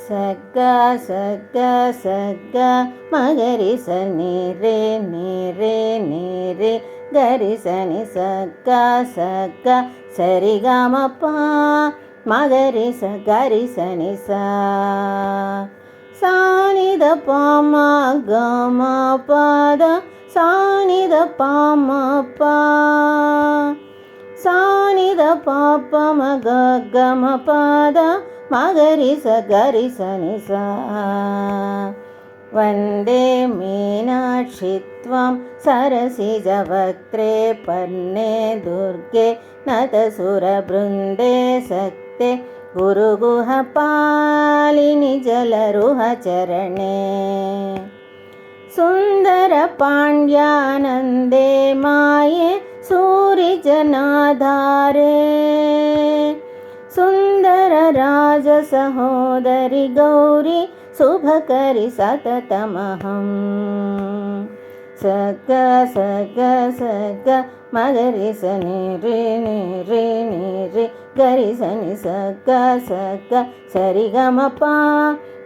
சக்க சக்க சக்க மகரி சனி ரே நீரே நீரே கரி சனி சக்க சக்க சரிகமப்பா மகரி ச கரி சனி சா சானித பாம கம பத சானித பாம பா சானித பாப்பம கம பத மகரி ச கரி சனி சா வந்தே மீனாட்சி த்வம் சரசிஜவக்த்ரே பர்ணே துர்गे நதசுரபிருந்தே சக்தே குருகுஹ பாலினி ஜலருஹச்சரணே சுந்தர பாண்யானந்தே மாயே சூரிஜனாதாரே சுந்தர ராஜ சகோதரி கௌரி சுபகரி சததமஹம் சக சக சக மகரி சனி ரே நீரே நீரே கரி சனி சக சக சரிகமபா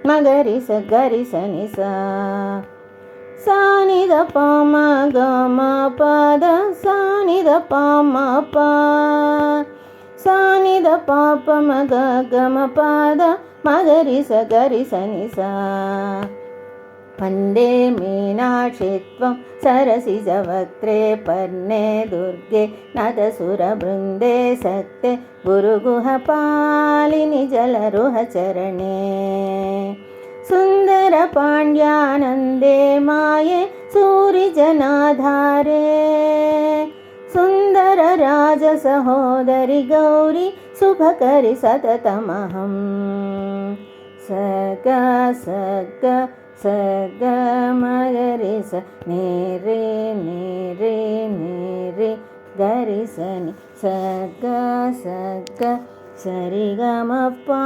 மகரி ச கரி சனி சா சானித பாம கம பத சானித பாம பா சானித பாப்பம கம பத மகரி ச கரி சனி சா வந்தே மீனாட்சி த்வம் சரசிஜவக்த்ரே பர்ணே துர்गे நதசுரபிருந்தே சக்தே குருகுஹ பாலினி ஜலருஹச்சரணே சுந்தர பாண்யானந்தே மாயே சூரிஜனாதாரே சுந்தர ராஜ சகோதரி கௌரி சுபகரி சததமஹம் சக சக சக மகரி ச நீரே நீரே நீரே கரி சனி சக சக சரிகமப்பா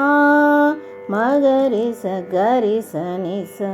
மகரி ச கரி சனி சா